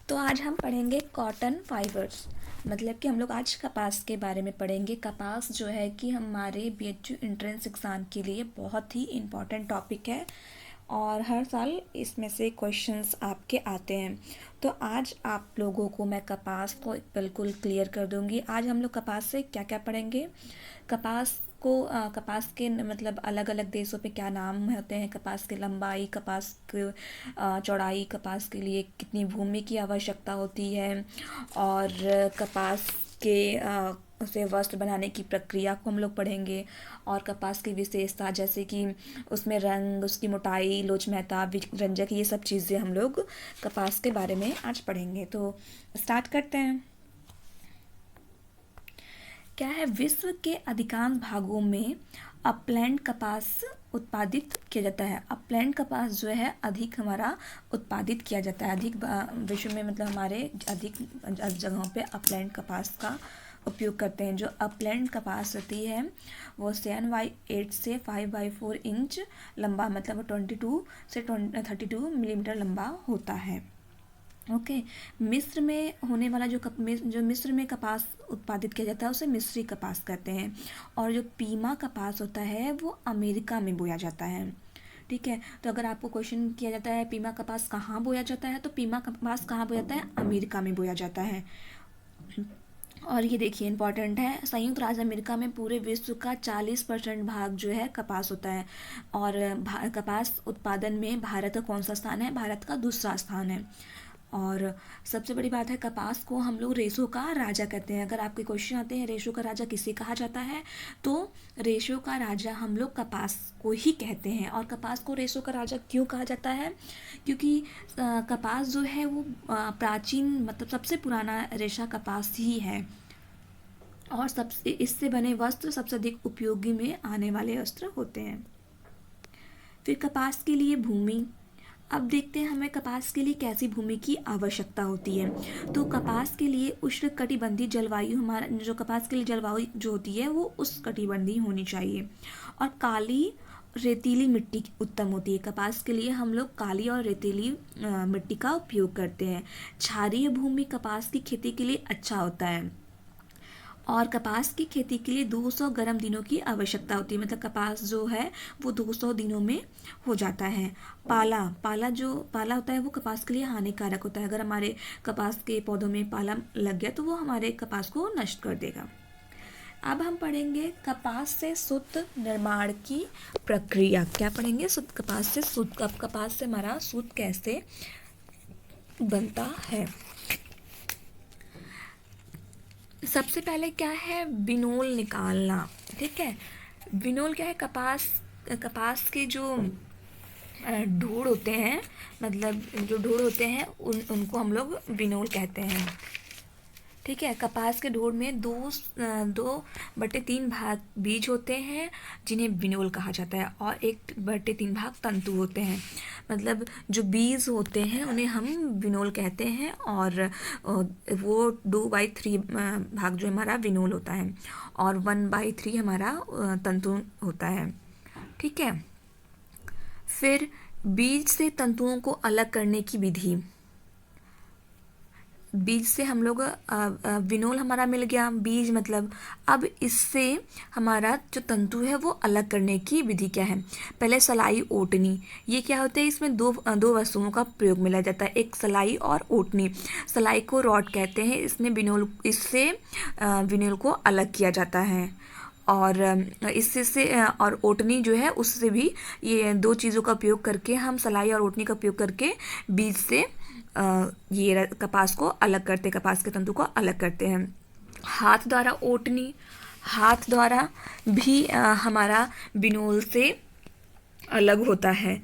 तो आज हम पढ़ेंगे कॉटन फाइबर्स। मतलब कि हम लोग आज कपास के बारे में पढ़ेंगे। कपास जो है कि हमारे बीएचयू एंट्रेंस एग्ज़ाम के लिए बहुत ही इम्पॉर्टेंट टॉपिक है और हर साल इसमें से क्वेश्चंस आपके आते हैं। तो आज आप लोगों को मैं कपास को बिल्कुल क्लियर कर दूंगी। आज हम लोग कपास से क्या क्या पढ़ेंगे, कपास के मतलब अलग अलग देशों पे क्या नाम होते हैं, कपास की लंबाई, कपास की चौड़ाई, कपास के लिए कितनी भूमि की आवश्यकता होती है और कपास के उसे वस्त्र बनाने की प्रक्रिया को हम लोग पढ़ेंगे और कपास की विशेषता जैसे कि उसमें रंग, उसकी मोटाई, लोच मेहताब, रंजक, ये सब चीज़ें हम लोग कपास के बारे में आज पढ़ेंगे। तो स्टार्ट करते हैं। क्या है, विश्व के अधिकांश भागों में अपलैंड कपास उत्पादित किया जाता है। अपलैंड कपास जो है अधिक हमारा उत्पादित किया जाता है, अधिक विश्व में, मतलब हमारे अधिक जगहों पे अपलैंड कपास का उपयोग करते हैं। जो अपलैंड कपास होती है वो 7/8 से 5/4 इंच लंबा, मतलब 22 से 32 मिलीमीटर लंबा होता है। ओके। मिस्र में होने वाला जो मिस्र में कपास उत्पादित किया जाता है उसे मिस्री कपास कहते हैं। और जो पीमा कपास होता है वो अमेरिका में बोया जाता है। ठीक है, तो अगर आपको क्वेश्चन किया जाता है पीमा कपास कहाँ बोया जाता है, तो पीमा कपास कहाँ बोया जाता है, अमेरिका में बोया जाता है। और ये देखिए इंपॉर्टेंट है, संयुक्त राज्य अमेरिका में पूरे विश्व का 40% भाग जो है कपास होता है। और कपास उत्पादन में भारत का कौन सा स्थान है, भारत का दूसरा स्थान है। और सबसे बड़ी बात है, कपास को हम लोग रेशों का राजा कहते हैं। अगर आपके क्वेश्चन आते हैं रेशों का राजा किसे कहा जाता है, तो रेशों का राजा हम लोग कपास को ही कहते हैं। और कपास को रेशों का राजा क्यों कहा जाता है, क्योंकि कपास जो है वो प्राचीन, मतलब सबसे पुराना रेशा कपास ही है और सबसे इससे बने वस्त्र सबसे अधिक उपयोगी में आने वाले वस्त्र होते हैं। फिर कपास के लिए भूमि। अब देखते हैं हमें कपास के लिए कैसी भूमि की आवश्यकता होती है। तो कपास के लिए उष्णकटिबंधीय जलवायु, हमारा जो कपास के लिए जलवायु जो होती है वो उष्णकटिबंधीय होनी चाहिए। और काली रेतीली मिट्टी उत्तम होती है। कपास के लिए हम लोग काली और रेतीली मिट्टी का उपयोग करते हैं। क्षारीय भूमि कपास की खेती के लिए अच्छा होता है। और कपास की खेती के लिए 200 गर्म दिनों की आवश्यकता होती है, मतलब कपास जो है वो 200 दिनों में हो जाता है। पाला होता है वो कपास के लिए हानिकारक होता है। अगर हमारे कपास के पौधों में पाला लग गया तो वो हमारे कपास को नष्ट कर देगा। अब हम पढ़ेंगे कपास से सूत निर्माण की प्रक्रिया। क्या पढ़ेंगे, सूत, कपास से सूत, कपास से हमारा सूत कैसे बनता है। सबसे पहले क्या है, बिनोल निकालना। ठीक है, बिनोल क्या है, कपास के जो ढूढ़ होते हैं, मतलब जो ढूढ़ होते हैं उनको हम लोग बिनोल कहते हैं। ठीक है, कपास के ढूढ़ में 2/3 भाग बीज होते हैं जिन्हें बिनोल कहा जाता है और 1/3 भाग तंतु होते हैं। मतलब जो बीज होते हैं उन्हें हम बिनोल कहते हैं और वो 2/3 भाग जो हमारा बिनोल होता है और 1/3 हमारा तंतु होता है। ठीक है, फिर बीज से तंतुओं को अलग करने की विधि। बीज से हम लोग विनोल हमारा मिल गया, बीज मतलब अब इससे हमारा जो तंतु है वो अलग करने की विधि क्या है। पहले सलाई ओटनी, ये क्या होता है, इसमें दो वस्तुओं का प्रयोग मिला जाता है, एक सलाई और ओटनी। सलाई को रॉड कहते हैं, इससे विनोल को अलग किया जाता है। और इससे और ओटनी जो है उससे भी, ये दो चीज़ों का उपयोग करके हम सलाई और ओटनी का उपयोग करके बीज से ये कपास को अलग करते, कपास के तंतु को अलग करते हैं। हाथ द्वारा भी हमारा बिनोल से अलग होता है।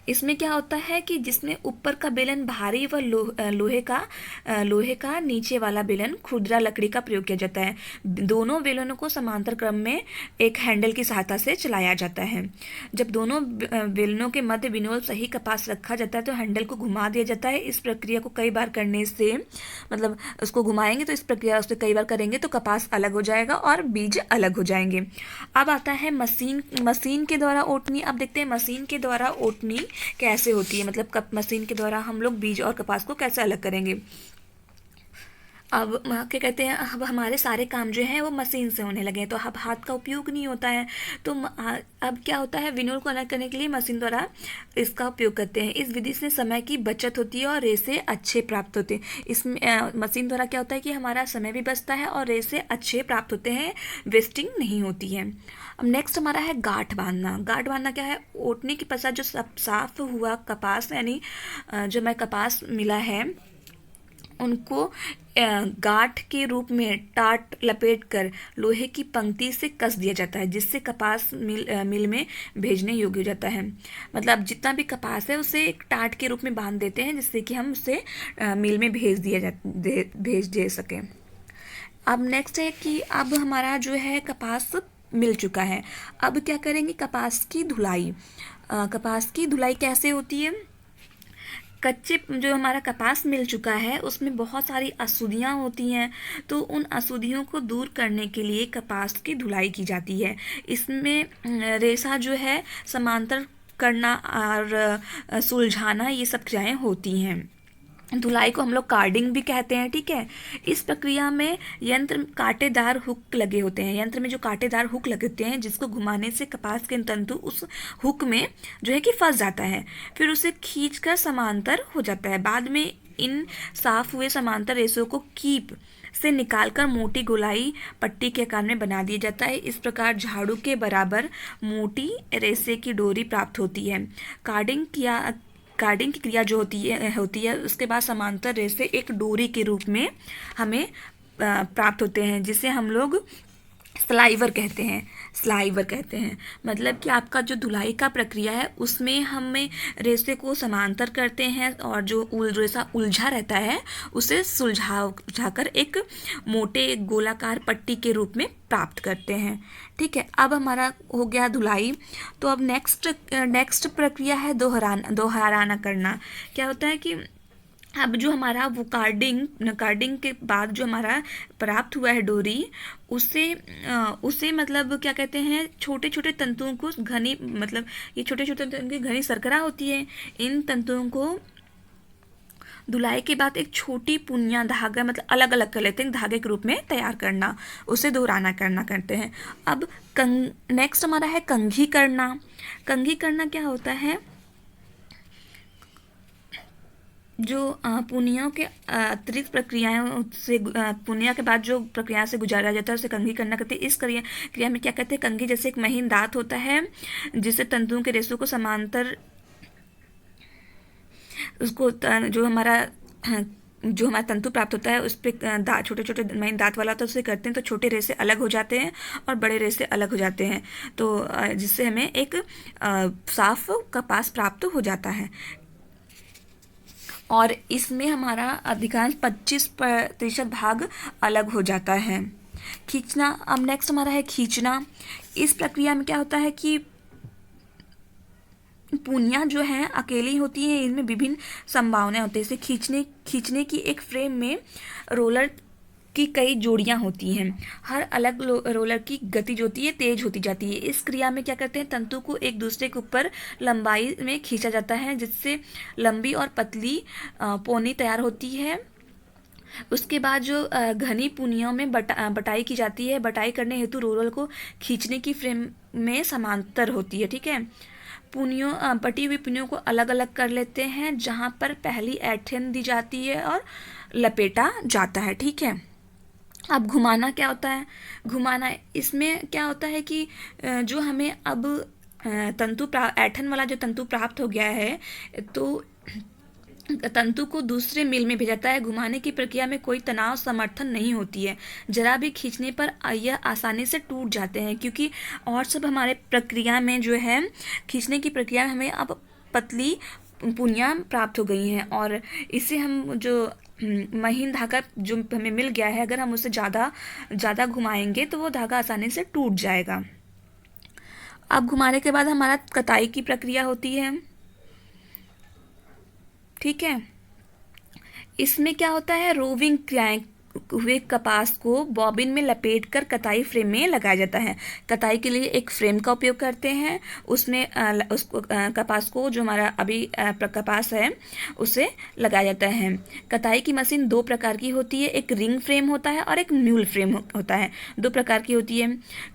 इसमें क्या होता है कि जिसमें ऊपर का बेलन भारी व लोहे का नीचे वाला बेलन खुरदरा लकड़ी का प्रयोग किया जाता है। दोनों बेलनों को समांतर क्रम में एक हैंडल की सहायता से चलाया जाता है। जब दोनों बेलनों के मध्य बिनोल सही कपास रखा जाता है तो हैंडल को घुमा दिया जाता है। इस प्रक्रिया को कई बार करने से, मतलब उसको घुमाएंगे तो इस प्रक्रिया उससे कई बार करेंगे तो कपास अलग हो जाएगा और बीज अलग हो जाएंगे। अब आता है मशीन के द्वारा ओटनी। अब देखते हैं मशीन के द्वारा ओटनी कैसे होती है, मतलब कप मशीन के द्वारा हम लोग बीज और कपास को कैसे अलग करेंगे। अब क्या कहते हैं, अब हमारे सारे काम जो हैं वो मशीन से होने लगे हैं, तो अब हाथ का उपयोग नहीं होता है। तो अब क्या होता है, विनोल को अलग करने के लिए मशीन द्वारा इसका उपयोग करते हैं। इस विधि से समय की बचत होती है और रेसे अच्छे प्राप्त होते हैं। इसमें मशीन द्वारा क्या होता है कि हमारा समय भी बचता है और रेसे अच्छे प्राप्त होते हैं, वेस्टिंग नहीं होती है। अब नेक्स्ट हमारा है गांठ बांधना। गांठ बांधना क्या है, ओटने के पश्चात जो साफ हुआ कपास, यानी जो मैं कपास मिला है उनको गांठ के रूप में टाट लपेट कर लोहे की पंक्ति से कस दिया जाता है, जिससे कपास मिल में भेजने योग्य हो जाता है। मतलब जितना भी कपास है उसे एक टाट के रूप में बांध देते हैं, जिससे कि हम उसे मिल में भेज दे सकें। अब नेक्स्ट है कि अब हमारा जो है कपास मिल चुका है, अब क्या करेंगे, कपास की धुलाई। कपास की धुलाई कैसे होती है, कच्चे जो हमारा कपास मिल चुका है उसमें बहुत सारी अशुद्धियाँ होती हैं, तो उन अशुद्धियों को दूर करने के लिए कपास की धुलाई की जाती है। इसमें रेशा जो है समांतर करना और सुलझाना, ये सब क्रियाएं होती हैं। धुलाई को हम लोग कार्डिंग भी कहते हैं, ठीक है। इस प्रक्रिया में यंत्र कांटेदार हुक लगे होते हैं, यंत्र में जो कांटेदार हुक लगते हैं जिसको घुमाने से कपास के तंतु उस हुक में जो है कि फंस जाता है, फिर उसे खींचकर समांतर हो जाता है। बाद में इन साफ हुए समांतर रेशों को कीप से निकालकर मोटी गोलाई पट्टी के आकार में बना दिया जाता है। इस प्रकार झाड़ू के बराबर मोटी रेशे की डोरी प्राप्त होती है। कार्डिंग की क्रिया जो होती है उसके बाद समांतर रेशे एक डोरी के रूप में हमें प्राप्त होते हैं, जिसे हम लोग स्लाइवर कहते हैं। मतलब कि आपका जो धुलाई का प्रक्रिया है उसमें हमें रेशे को समांतर करते हैं और जो रेशा उलझा रहता है उसे सुलझाकर एक मोटे गोलाकार पट्टी के रूप में प्राप्त करते हैं, ठीक है। अब हमारा हो गया धुलाई, तो अब नेक्स्ट प्रक्रिया है दोहराना करना। क्या होता है कि अब जो हमारा वो कार्डिंग के बाद जो हमारा प्राप्त हुआ है डोरी, उसे मतलब क्या कहते हैं, छोटे छोटे तंतुओं को घनी, मतलब ये छोटे छोटे तंतुओं की घनी सरकरा होती है, इन तंतुओं को धुलाई के बाद एक छोटी पुनिया धागा, मतलब अलग अलग कर लेते हैं धागे के रूप में तैयार करना, उसे दोहराना करना करते हैं। अब नेक्स्ट हमारा है कंघी करना। कंघी करना क्या होता है, जो पुनियों के अतिरिक्त प्रक्रियाएं से पुनिया के बाद जो प्रक्रिया से गुजारा जाता है उसे कंघी करना कहते हैं। इस क्रिया में क्या कहते हैं, कंघी जैसे एक महीन दांत होता है जिससे तंतुओं के रेशों को समांतर, उसको जो हमारा तंतु प्राप्त होता है उस पर छोटे छोटे महीन दांत वाला, तो उसे करते हैं तो छोटे रेशे अलग हो जाते हैं और बड़े रेशे अलग हो जाते हैं, तो जिससे हमें एक साफ कपास प्राप्त हो जाता है। और इसमें हमारा अधिकांश 25% भाग अलग हो जाता है। खींचना, अब नेक्स्ट हमारा है खींचना। इस प्रक्रिया में क्या होता है कि पुनियाँ जो हैं अकेली होती हैं, इनमें विभिन्न संभावनाएं होती हैं। इसे खींचने की एक फ्रेम में रोलर की कई जोड़ियां होती हैं, हर अलग रोलर की गति जो होती है तेज होती जाती है। इस क्रिया में क्या करते हैं, तंतु को एक दूसरे के ऊपर लंबाई में खींचा जाता है, जिससे लंबी और पतली पोनी तैयार होती है। उसके बाद जो घनी पुनियों में बटाई की जाती है, बटाई करने हेतु रोलर को खींचने की फ्रेम में समांतर होती है, ठीक है। बटी हुई पुनियों को अलग अलग कर लेते हैं, जहाँ पर पहली ऐंठन दी जाती है और लपेटा जाता है, ठीक है। अब घुमाना क्या होता है, घुमाना इसमें क्या होता है कि जो हमें अब ऐंठन वाला जो तंतु प्राप्त हो गया है, तो तंतु को दूसरे मिल में भेजा जाता है। घुमाने की प्रक्रिया में कोई तनाव समर्थन नहीं होती है, जरा भी खींचने पर यह आसानी से टूट जाते हैं, क्योंकि और सब हमारे प्रक्रिया में जो है खींचने की प्रक्रिया में हमें अब पतली पुनियाँ प्राप्त हो गई हैं, और इससे हम जो महीन धागा जो हमें मिल गया है, अगर हम उसे ज़्यादा घुमाएंगे तो वो धागा आसानी से टूट जाएगा। अब घुमाने के बाद हमारा कताई की प्रक्रिया होती है, ठीक है। इसमें क्या होता है, रोविंग हुए कपास को बॉबिन में लपेटकर कताई फ्रेम में लगाया जाता है। कताई के लिए एक फ्रेम का उपयोग करते हैं, उसमें उसको कपास को, जो हमारा अभी कपास है, उसे लगाया जाता है। कताई की मशीन दो प्रकार की होती है, एक रिंग फ्रेम होता है और एक म्यूल फ्रेम होता है। दो प्रकार की होती है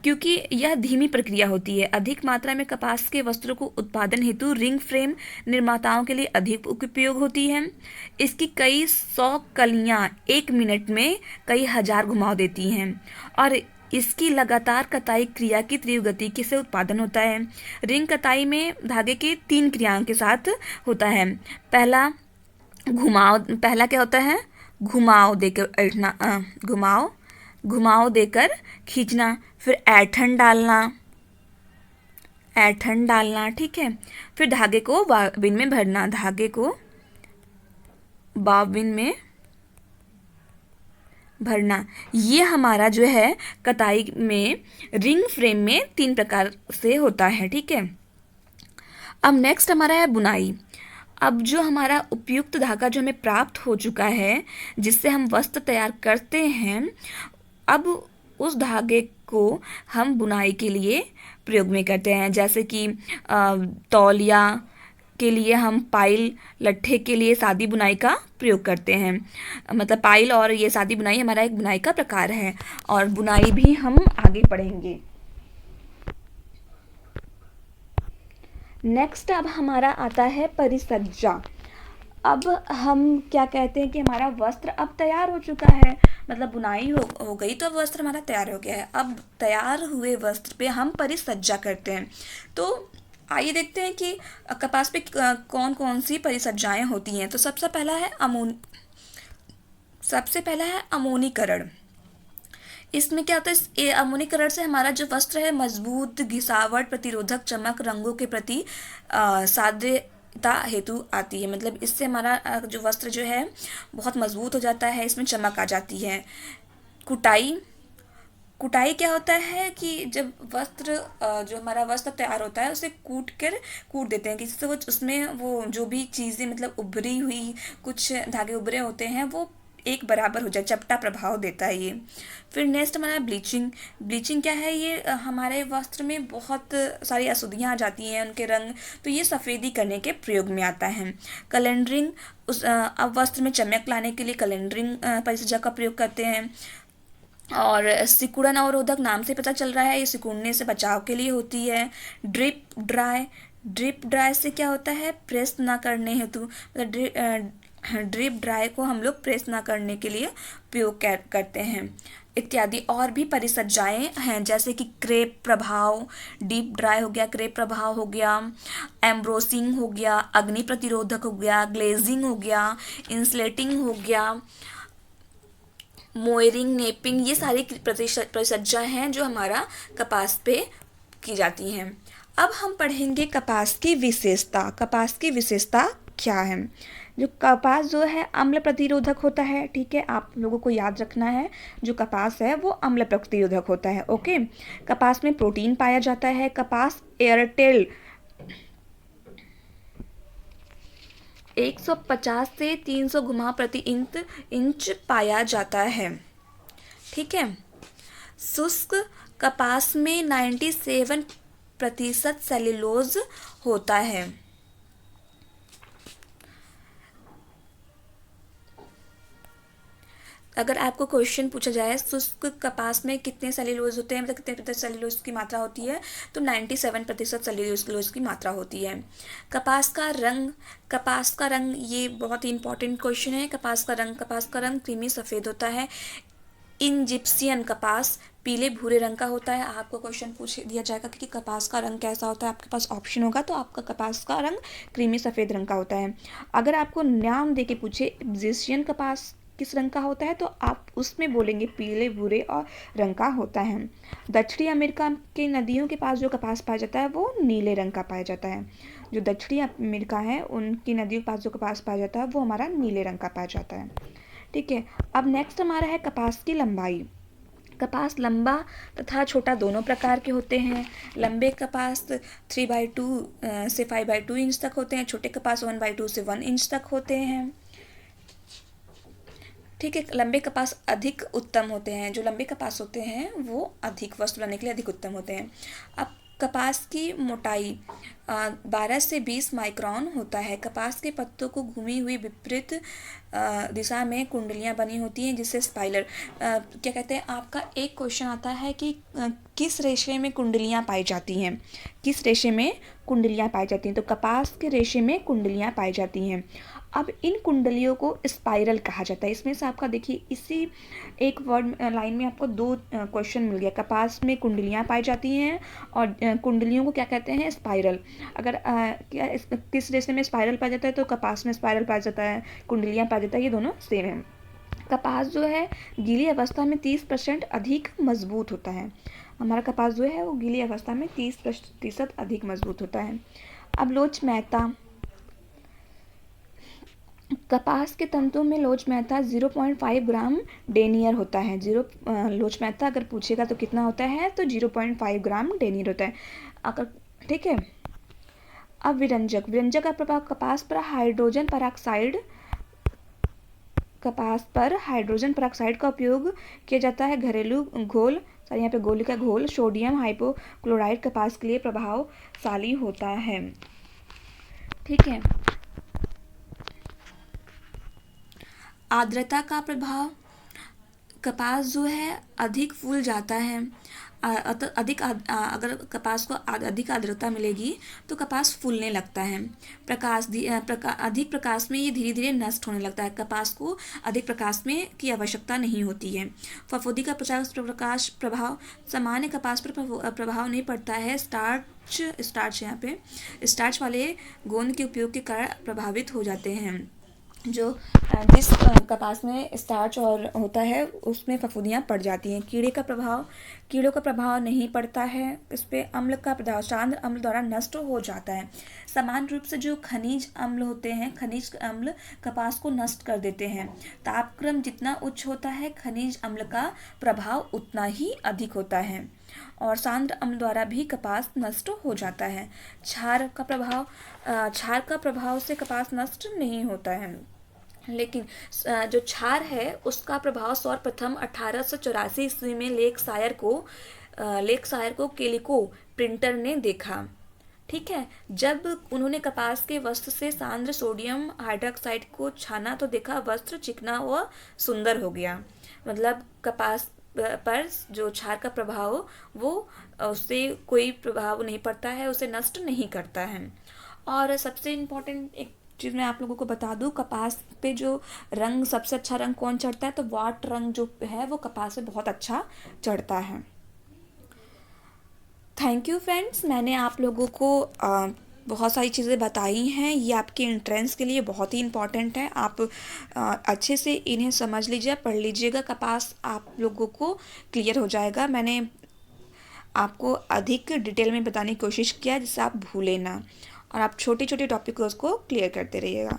क्योंकि यह धीमी प्रक्रिया होती है। अधिक मात्रा में कपास के वस्त्रों को उत्पादन हेतु रिंग फ्रेम निर्माताओं के लिए अधिक उपयोग होती है। इसकी कई 100 कलियां 1 मिनट में कई हजार घुमाव देती हैं और इसकी लगातार कताई क्रिया की तीव्र गति से उत्पादन होता है। रिंग कताई में धागे की 3 क्रियाओं के साथ होता है। पहला क्या होता है? घुमाव देकर ऐंठना, घुमाव देकर खींचना, फिर ऐंठन डालना, ठीक है। फिर धागे को बॉबिन में भरना, धागे को बॉबिन में भरना। ये हमारा जो है कताई में रिंग फ्रेम में 3 प्रकार से होता है, ठीक है। अब नेक्स्ट हमारा है बुनाई। अब जो हमारा उपयुक्त धागा जो हमें प्राप्त हो चुका है, जिससे हम वस्त्र तैयार करते हैं, अब उस धागे को हम बुनाई के लिए प्रयोग में करते हैं। जैसे कि तौलिया के लिए हम पाइल, लट्ठे के लिए सादी बुनाई का प्रयोग करते हैं। मतलब पाइल और ये सादी बुनाई हमारा एक बुनाई का प्रकार है और बुनाई भी हम आगे पढ़ेंगे। नेक्स्ट अब हमारा आता है परिसज्जा। अब हम क्या कहते हैं कि हमारा वस्त्र अब तैयार हो चुका है, मतलब बुनाई हो गई तो अब वस्त्र हमारा तैयार हो गया है। अब तैयार हुए वस्त्र पे हम परिसज्जा करते हैं। तो आइए देखते हैं कि कपास पे कौन कौन सी परिसज्जाएं होती हैं। तो सबसे पहला है अमोनीकरण। इसमें क्या होता है? अमोनीकरण से हमारा जो वस्त्र है मजबूत, घिसावट, प्रतिरोधक, चमक, रंगों के प्रति साध्यता हेतु आती है। मतलब इससे हमारा जो वस्त्र जो है बहुत मजबूत हो जाता है, इसमें चमक आ जाती है। कुटाई क्या होता है कि जब वस्त्र जो हमारा वस्त्र तैयार होता है उसे कूट देते हैं, जिससे वो उसमें वो जो भी चीज़ें मतलब उभरी हुई कुछ धागे उभरे होते हैं वो एक बराबर हो जाए, चपटा प्रभाव देता है ये। फिर नेक्स्ट हमारा ब्लीचिंग क्या है? ये हमारे वस्त्र में बहुत सारी अशुद्धियाँ आ जाती हैं, उनके रंग, तो ये सफ़ेदी करने के प्रयोग में आता है। कलरिंग, अब वस्त्र में चमक लाने के लिए कलरिंग परिसज्जा का प्रयोग करते हैं। और सिकुड़न अवरोधक नाम से पता चल रहा है, ये सिकुड़ने से बचाव के लिए होती है। ड्रिप ड्राई से क्या होता है? प्रेस ना करने हेतु, मतलब ड्रिप ड्राई को हम लोग प्रेस ना करने के लिए प्रयोग करते हैं इत्यादि। और भी परिसज्जाएं हैं जैसे कि क्रेप प्रभाव, डीप ड्राई हो गया, क्रेप प्रभाव हो गया, एम्ब्रोसिंग हो गया, अग्नि प्रतिरोधक हो गया, ग्लेजिंग हो गया, इंसुलेटिंग हो गया, मोयरिंग, नेपिंग, ये सारी परिसज्जा हैं जो हमारा कपास पे की जाती हैं। अब हम पढ़ेंगे कपास की विशेषता। कपास की विशेषता क्या है? जो कपास जो है अम्ल प्रतिरोधक होता है, ठीक है, आप लोगों को याद रखना है, जो कपास है वो अम्ल प्रतिरोधक होता है। ओके, कपास में प्रोटीन पाया जाता है। कपास एयरटेल 150 से 300 घुमाव प्रति इंच पाया जाता है, ठीक है। शुष्क कपास में 97% सेल्यूलोज होता है। अगर आपको क्वेश्चन पूछा जाए शुष्क कपास में कितने सेल्यूलोज होते हैं, मतलब कितने प्रतिशत सेल्यूलोज की मात्रा होती है, तो 97% सेल्यूलोज की मात्रा होती है। कपास का रंग ये बहुत ही इंपॉर्टेंट क्वेश्चन है। कपास का रंग क्रीमी सफ़ेद होता है। इजिप्शियन कपास पीले भूरे रंग का होता है। आपको क्वेश्चन पूछ दिया जाएगा कि कपास का रंग कैसा होता है, आपके पास ऑप्शन होगा, तो आपका कपास का रंग क्रीमी सफ़ेद रंग का होता है। अगर आपको नाम दे के पूछे इजिप्शियन कपास किस रंग का होता है, तो आप उसमें बोलेंगे पीले भूरे और रंग का होता है। दक्षिणी अमेरिका के नदियों के पास जो कपास पाया जाता है वो नीले रंग का पाया जाता है। जो दक्षिणी अमेरिका है उनकी नदियों के पास जो कपास पाया जाता है वो हमारा नीले रंग का पाया जाता है, ठीक है। अब नेक्स्ट हमारा है कपास की लंबाई। कपास लंबा तथा छोटा दोनों प्रकार के होते हैं। लंबे कपास 3/2 से 5/2 इंच तक होते हैं। छोटे कपास 1/2 से 1 इंच तक होते हैं, ठीक है, लंबे कपास अधिक उत्तम होते हैं, जो लंबे कपास होते हैं वो अधिक वस्त्र बनाने के लिए अधिक उत्तम होते हैं। अब कपास की मोटाई 12 से 20 माइक्रोन होता है। कपास के पत्तों को घूमी हुई विपरीत दिशा में कुंडलियां बनी होती हैं जिससे स्पाइरल क्या कहते हैं। आपका एक क्वेश्चन आता है कि किस रेशे में कुंडलियां पाई जाती हैं, किस रेशे में कुंडलियां पाई जाती हैं, तो कपास के रेशे में कुंडलियां पाई जाती हैं। अब इन कुंडलियों को स्पाइरल कहा जाता है। इसमें से आपका देखिए इसी एक वर्ड लाइन में आपको दो क्वेश्चन मिल गया। कपास में कुंडलियां पाई जाती हैं और कुंडलियों को क्या कहते हैं, स्पाइरल। अगर किस रेशे में स्पाइरल पाया जाता है, तो कपास में स्पाइरल पाया जाता है, कुंडलियां पाया जाता है, ये दोनों सेम है। कपास जो है गीली अवस्था में 30% अधिक मजबूत होता है। हमारा कपास जो है वो गीली अवस्था में 30% अधिक मजबूत होता है। अब लोच मेहता, कपास के तंतुओं में लोच मेहता 0.5 ग्राम डेनियर होता है। लोच मेहता अगर पूछेगा तो कितना होता है, तो 0.5 ग्राम डेनियर होता है अगर, ठीक है। अब विरंजक, विरंजक का प्रभाव कपास पर हाइड्रोजन पेरोक्साइड का उपयोग किया जाता है। घरेलू घोल, यहाँ पे गोली का घोल, सोडियम हाइपोक्लोराइड कपास के लिए प्रभावशाली होता है, ठीक है। आर्द्रता का प्रभाव, कपास जो है अधिक फूल जाता है। अगर कपास को अधिक आर्द्रता मिलेगी तो कपास फूलने लगता है। अधिक प्रकाश में ये धीरे धीरे नष्ट होने लगता है। कपास को अधिक प्रकाश में की आवश्यकता नहीं होती है। फफूंदी का प्रकाश प्रभाव, सामान्य कपास पर प्रभाव नहीं पड़ता है। स्टार्च यहाँ पे स्टार्च वाले गोंद के उपयोग के कारण प्रभावित हो जाते हैं। जिस कपास में स्टार्च और होता है उसमें फफूंदियाँ पड़ जाती हैं। कीड़ों का प्रभाव नहीं पड़ता है इस पर। अम्ल का प्रभाव सांद्र अम्ल द्वारा नष्ट हो जाता है। समान रूप से जो खनिज अम्ल होते हैं, खनिज अम्ल कपास को नष्ट कर देते हैं। तापक्रम जितना उच्च होता है, खनिज अम्ल का प्रभाव उतना ही अधिक होता है और सांद्र अम्ल द्वारा भी कपास नष्ट हो जाता है। क्षार का प्रभाव से कपास नष्ट नहीं होता है, लेकिन जो क्षार है उसका प्रभाव सर्वप्रथम 1884 ईस्वी में लेक शायर को केलिको प्रिंटर ने देखा, ठीक है। जब उन्होंने कपास के वस्त्र से सांद्र सोडियम हाइड्रोक्साइड को छाना तो देखा वस्त्र चिकना व सुंदर हो गया। मतलब कपास पर जो क्षार का प्रभाव वो उससे कोई प्रभाव नहीं पड़ता है, उसे नष्ट नहीं करता है। और सबसे इम्पोर्टेंट एक चीज़ मैं आप लोगों को बता दूं, कपास पे जो रंग सबसे अच्छा रंग कौन चढ़ता है, तो वाट रंग जो है वो कपास पे बहुत अच्छा चढ़ता है। थैंक यू फ्रेंड्स, मैंने आप लोगों को बहुत सारी चीज़ें बताई हैं। ये आपके एंट्रेंस के लिए बहुत ही इम्पॉर्टेंट है। आप अच्छे से इन्हें समझ लीजिए, पढ़ लीजिएगा, कपास आप लोगों को क्लियर हो जाएगा। मैंने आपको अधिक डिटेल में बताने की कोशिश किया जिससे आप भूलें ना, और आप छोटे छोटे टॉपिक को उसको क्लियर करते रहिएगा।